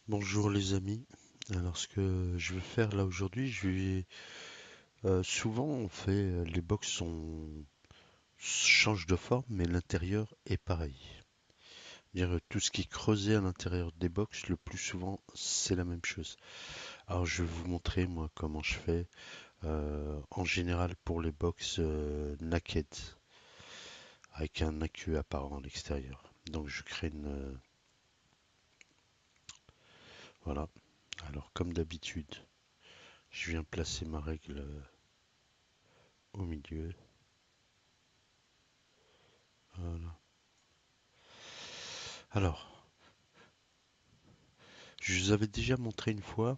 Bonjour les amis. Alors ce que je vais faire là aujourd'hui, souvent on fait les box changent de forme mais l'intérieur est pareil. Dire tout ce qui est creusé à l'intérieur des box, le plus souvent c'est la même chose. Alors je vais vous montrer moi comment je fais en général pour les box naked avec un accu apparent à l'extérieur. Donc je crée voilà. Alors comme d'habitude, je viens placer ma règle au milieu. Voilà. Alors, je vous avais déjà montré une fois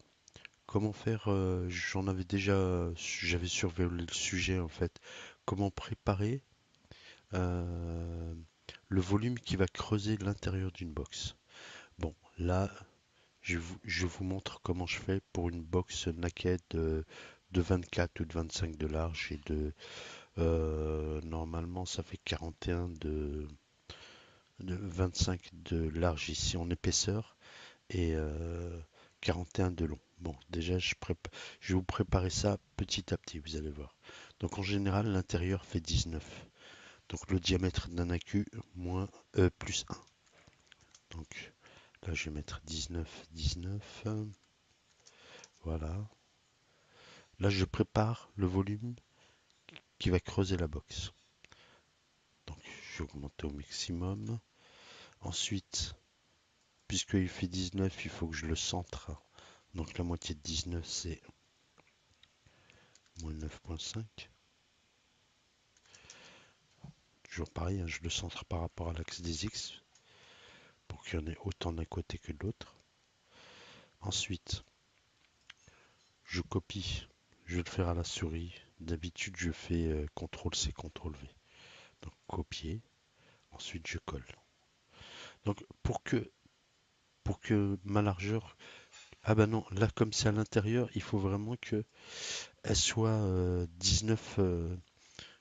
comment faire, j'avais survolé le sujet en fait, comment préparer euh, le volume qui va creuser l'intérieur d'une box. Bon, là, je vous montre comment je fais pour une box naked de 24 ou de 25 de large et normalement ça fait 41 de 25 de large ici en épaisseur et 41 de long. Bon, déjà, je vais vous préparer ça petit à petit, vous allez voir. Donc, en général, l'intérieur fait 19. Donc, le diamètre d'un accu plus 1. Donc, là, je vais mettre 19, 19. Voilà. Là, je prépare le volume qui va creuser la box. Donc, je vais augmenter au maximum. Ensuite, puisqu'il fait 19, il faut que je le centre. Donc, la moitié de 19, c'est moins 9,5. Toujours pareil, hein, je le centre par rapport à l'axe des X pour qu'il y en ait autant d'un côté que de l'autre. Ensuite, je copie. Je vais le faire à la souris. D'habitude, je fais CTRL-C, CTRL-V. Donc, copier. Ensuite, je colle. Donc, pour que ma largeur... Ah bah non, là, comme c'est à l'intérieur, il faut vraiment que elle soit 19,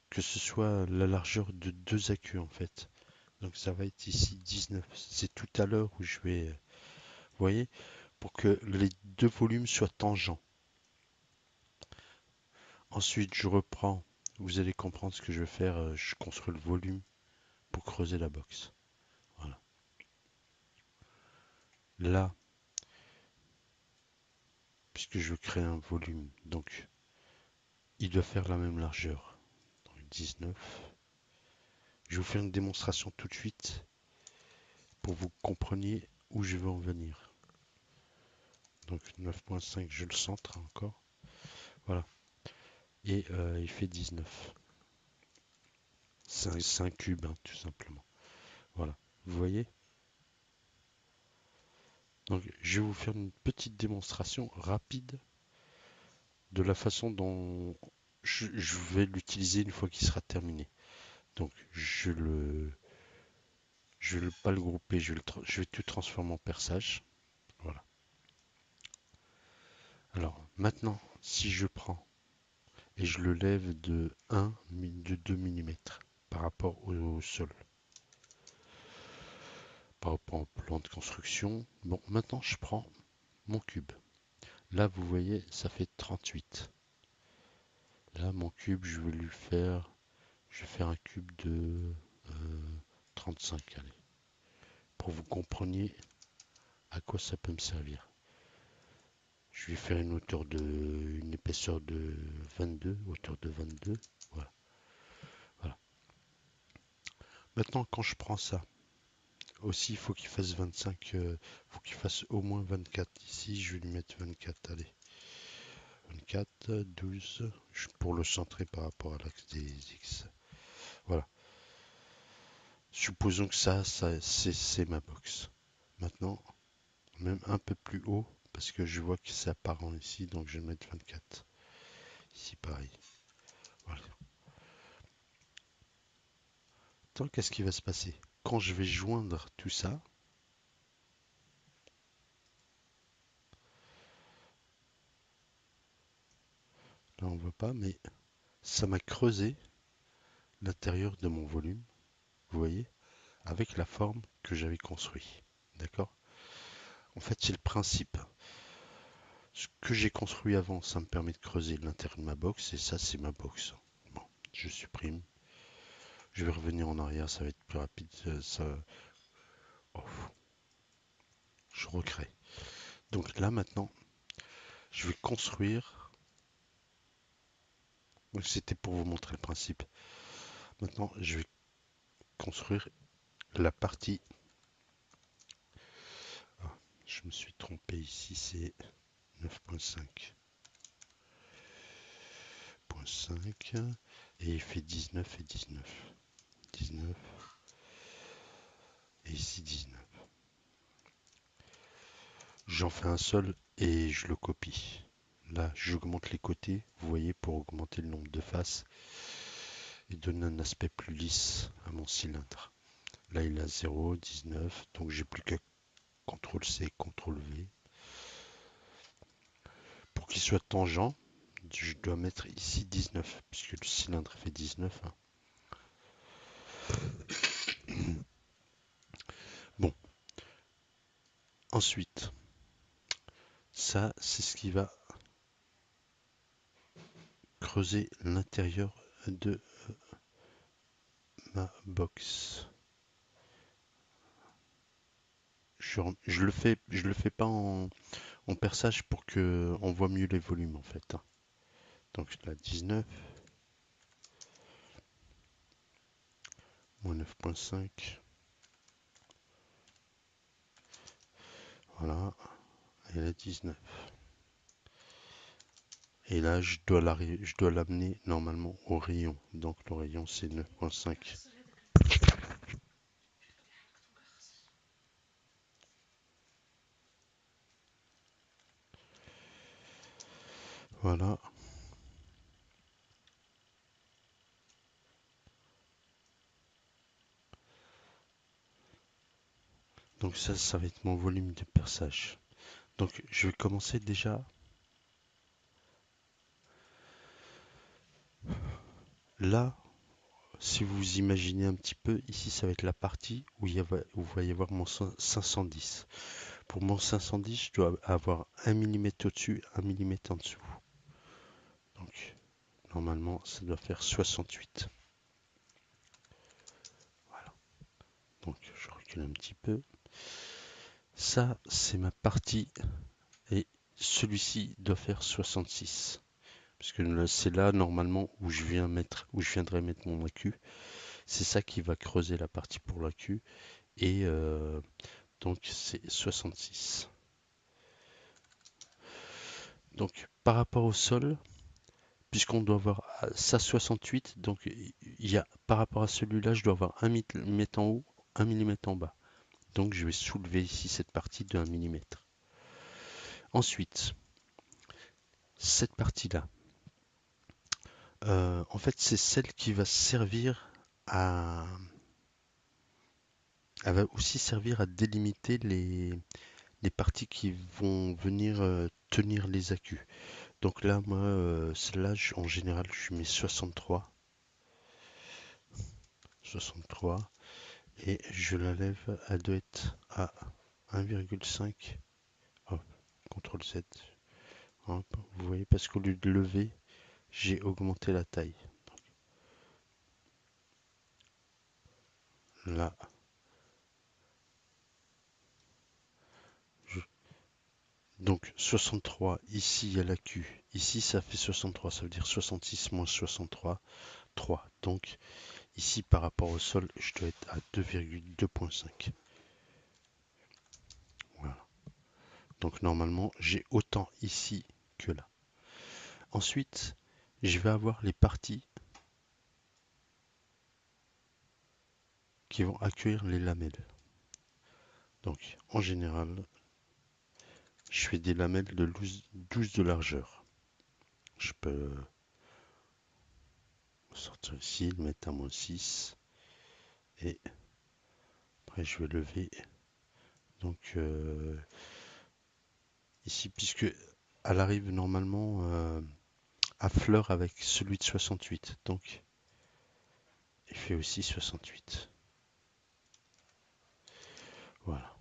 que ce soit la largeur de deux accus, en fait. Donc, ça va être ici 19. C'est tout à l'heure où je vais... vous voyez, pour que les deux volumes soient tangents. Ensuite, je reprends. Vous allez comprendre ce que je vais faire. Je construis le volume pour creuser la box. Voilà. Là, puisque je veux créer un volume, donc il doit faire la même largeur. Donc 19. Je vais vous faire une démonstration tout de suite pour que vous compreniez où je veux en venir. Donc 9,5, je le centre encore. Voilà. Et il fait 19. C'est un cube, hein, tout simplement. Voilà. Vous voyez? Donc, je vais vous faire une petite démonstration rapide de la façon dont je vais l'utiliser une fois qu'il sera terminé. Donc, je vais pas le grouper, je vais tout transformer en perçage. Voilà. Alors, maintenant, si je prends et je le lève de 2 mm par rapport au sol, par rapport au plan de construction. Bon, maintenant, je prends mon cube. Là, vous voyez, ça fait 38. Là, mon cube, je vais faire un cube de 35, allez, pour vous compreniez à quoi ça peut me servir. Je vais faire une épaisseur de 22, hauteur de 22, voilà, voilà. Maintenant, quand je prends ça, aussi, il faut qu'il fasse 25, faut qu'il fasse au moins 24. Ici, je vais lui mettre 24, allez, 24, 12, pour le centrer par rapport à l'axe des X. Voilà. Supposons que c'est ma box. Maintenant, même un peu plus haut, parce que je vois que c'est apparent ici, donc je vais mettre 24. Ici, pareil. Voilà. Tant qu'est-ce qui va se passer? Quand je vais joindre tout ça, là on voit pas, mais ça m'a creusé l'intérieur de mon volume, vous voyez, avec la forme que j'avais construit. D'accord? En fait, c'est le principe. Ce que j'ai construit avant, ça me permet de creuser l'intérieur de ma box, et ça, c'est ma box. Bon, je supprime. Je vais revenir en arrière, ça va être plus rapide. Ça... Oh, je recrée. Donc là, maintenant, je vais construire. Donc, c'était pour vous montrer le principe. Maintenant, je vais construire la partie. Ah, je me suis trompé ici, c'est 9.5.5 et il fait 19 et 19. 19 et ici 19. J'en fais un seul et je le copie. Là, j'augmente les côtés, vous voyez, pour augmenter le nombre de faces et donner un aspect plus lisse à mon cylindre. Là, il a 0, 19, donc j'ai plus qu'à CTRL-C, CTRL-V. Pour qu'il soit tangent, je dois mettre ici 19, puisque le cylindre fait 19. Hein. Bon, ensuite, ça, c'est ce qui va creuser l'intérieur de ma box. Je le fais pas en perçage pour que on voit mieux les volumes en fait. Hein. Donc là 19, moins 9.5, voilà, et là 19. Et là je dois l'amener normalement au rayon. Donc le rayon c'est 9.5. Voilà. Donc ça va être mon volume de perçage. Donc je vais commencer déjà là. Si vous imaginez un petit peu, ici ça va être la partie où où va y avoir mon 510. Pour mon 510, je dois avoir 1 mm au-dessus, 1 mm en dessous. Donc normalement ça doit faire 68. Voilà. Donc je recule un petit peu. Ça c'est ma partie et celui-ci doit faire 66. Parce que c'est là normalement où je viendrai mettre mon AQ. C'est ça qui va creuser la partie pour l'AQ. Et donc c'est 66. Donc par rapport au sol, puisqu'on doit avoir ça 68, donc il y a par rapport à celui-là, je dois avoir 1 mm en haut, 1 mm en bas. Donc je vais soulever ici cette partie de 1 mm. Ensuite, cette partie-là, en fait c'est celle qui va servir à... Elle va aussi servir à délimiter les parties qui vont venir tenir les accus. Donc là, moi, celle-là, en général, je mets 63. 63. Et je la lève, elle doit être à 1,5. Hop, CTRL Z. Hop, vous voyez, parce qu'au lieu de lever, j'ai augmenté la taille. Là, je... donc 63, ici il y a la Q. Ici ça fait 63, ça veut dire 66 moins 63, 3. Donc ici par rapport au sol, je dois être à 2,2.5. Voilà. Donc normalement, j'ai autant ici que là. Ensuite, je vais avoir les parties qui vont accueillir les lamelles. Donc, en général, je fais des lamelles de 12 de largeur. Je peux sortir ici, le mettre à -6. Et après, je vais lever. Donc, ici, puisque elle arrive normalement à fleur avec celui de 68. Donc, il fait aussi 68. Voilà.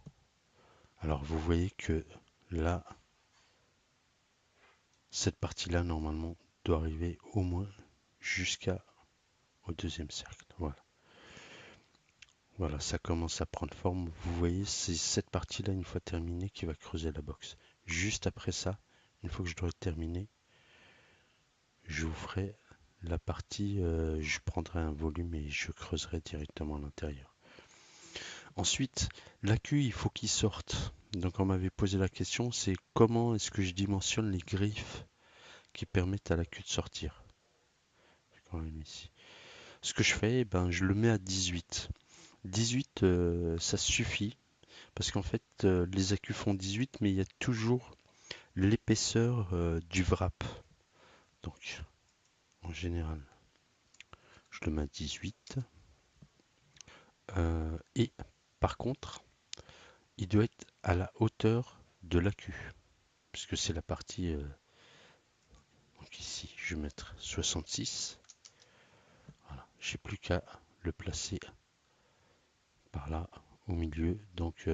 Alors vous voyez que là, cette partie-là, normalement, doit arriver au moins jusqu'au deuxième cercle. Voilà. Voilà, ça commence à prendre forme. Vous voyez, c'est cette partie-là, une fois terminée, qui va creuser la box. Juste après ça, une fois que je dois terminer, je vous ferai la partie, je prendrai un volume et je creuserai directement à l'intérieur. Ensuite, l'accu, il faut qu'il sorte. Donc on m'avait posé la question, c'est comment est-ce que je dimensionne les griffes qui permettent à l'accu de sortir. Quand même ici. Ce que je fais, ben, je le mets à 18. 18, ça suffit, parce qu'en fait, les accus font 18, mais il y a toujours l'épaisseur du wrap. Donc, en général, je le mets à 18. Et par contre, il doit être à la hauteur de l'accu, puisque c'est la partie. Donc ici, je vais mettre 66. Voilà, j'ai plus qu'à le placer par là, au milieu. Donc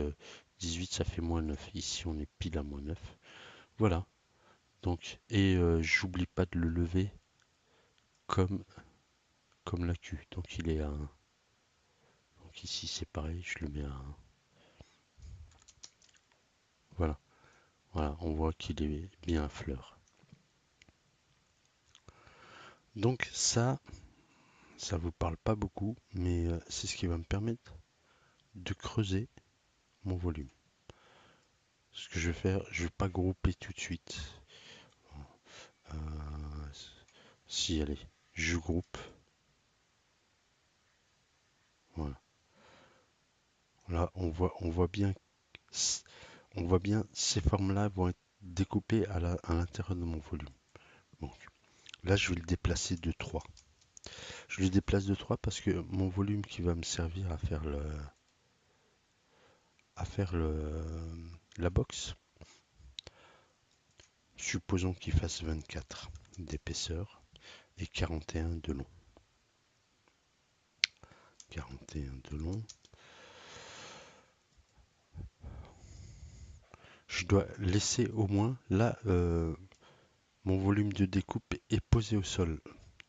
18, ça fait moins 9. Ici, on est pile à moins 9. Voilà. Donc, et j'oublie pas de le lever comme, comme l'accu. Donc il est à 1. Donc ici, c'est pareil, je le mets à 1. Voilà. Voilà, on voit qu'il est bien à fleur. Donc ça vous parle pas beaucoup, mais c'est ce qui va me permettre de creuser mon volume. Ce que je vais faire, je vais pas grouper tout de suite. Euh, si, allez, je groupe. Voilà. Là, on voit bien ces formes-là vont être découpées à l'intérieur de mon volume. Donc, là, je vais le déplacer de 3. Je le déplace de 3 parce que mon volume qui va me servir à faire la box, supposons qu'il fasse 24 d'épaisseur et 41 de long. 41 de long. Je dois laisser au moins, là, mon volume de découpe est posé au sol.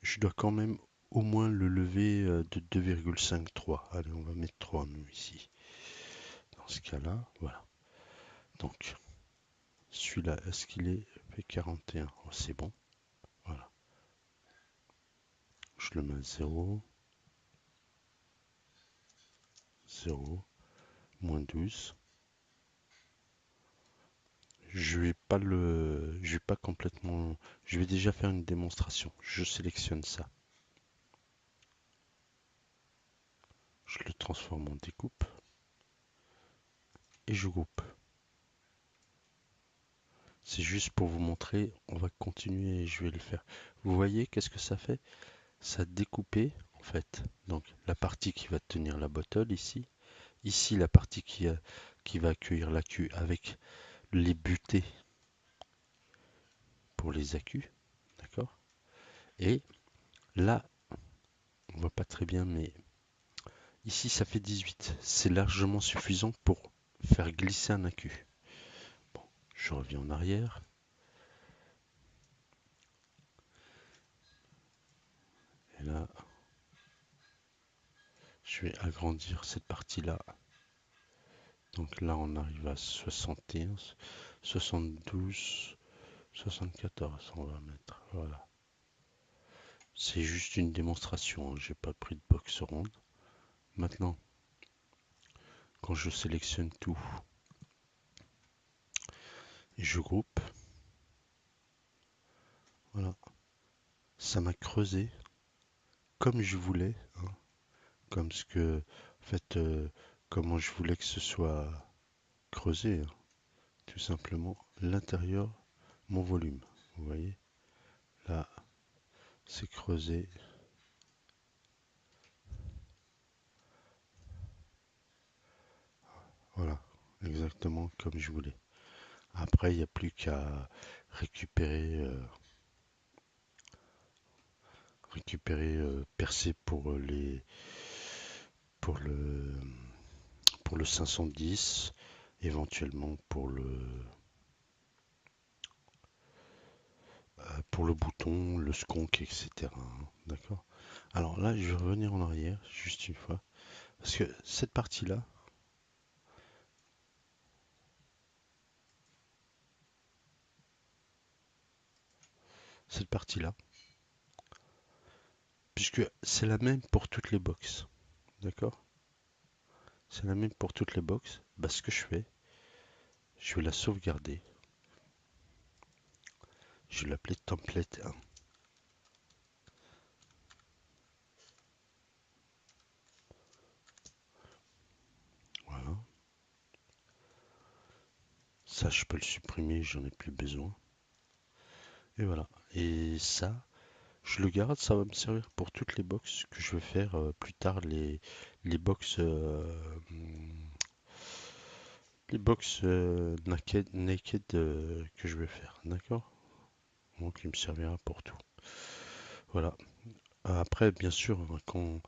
Je dois quand même au moins le lever de 2,53. Allez, on va mettre 3 nous ici. Dans ce cas-là, voilà. Donc, celui-là, est-ce qu'il est fait 41? Oh, c'est bon. Voilà. Je le mets à 0. 0. Moins 12. Je vais pas complètement, je vais déjà faire une démonstration. Je sélectionne ça. Je le transforme en découpe. Et je groupe. C'est juste pour vous montrer, on va continuer et je vais le faire. Vous voyez qu'est-ce que ça fait? Ça a découpé en fait. Donc la partie qui va tenir la bottle ici. Ici la partie qui va accueillir l'accu avec les butées pour les accus. D'accord? Et là, on voit pas très bien, mais ici ça fait 18. C'est largement suffisant pour faire glisser un accu. Bon, je reviens en arrière. Et là, je vais agrandir cette partie-là. Donc là, on arrive à 61, 72, 74, on va mettre. Voilà. C'est juste une démonstration, hein. J'ai pas pris de box ronde. Maintenant, quand je sélectionne tout et je groupe, voilà, ça m'a creusé comme je voulais, hein, comme ce que, en fait, comment je voulais que ce soit creusé, hein. Tout simplement l'intérieur, mon volume. Vous voyez, là, c'est creusé. Voilà, exactement comme je voulais. Après, il n'y a plus qu'à récupérer, percer pour le 510 éventuellement pour le bouton, le skunk, etc. D'accord? Alors là, je vais revenir en arrière juste une fois. Parce que cette partie-là, puisque c'est la même pour toutes les boxes, d'accord? C'est la même pour toutes les boxes. Bah, ce que je vais la sauvegarder. Je vais l'appeler template 1. Voilà. Ça, je peux le supprimer, j'en ai plus besoin. Et voilà. Et ça, je le garde, ça va me servir pour toutes les boxes que je vais faire plus tard, les box naked que je vais faire, d'accord? Donc il me servira pour tout. Voilà. Après, bien sûr, hein, quand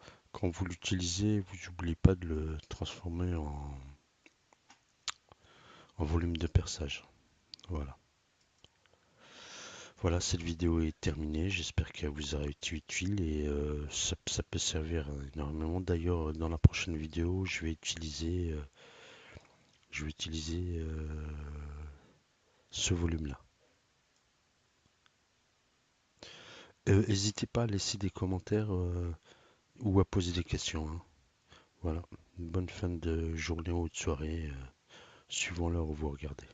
vous l'utilisez, vous n'oubliez pas de le transformer en volume de perçage. Voilà. Voilà, cette vidéo est terminée. J'espère qu'elle vous aura été utile et ça peut servir énormément. D'ailleurs, dans la prochaine vidéo, je vais utiliser ce volume-là. N'hésitez pas à laisser des commentaires ou à poser des questions, hein. Voilà. Une bonne fin de journée ou de soirée, suivant l'heure où vous regardez.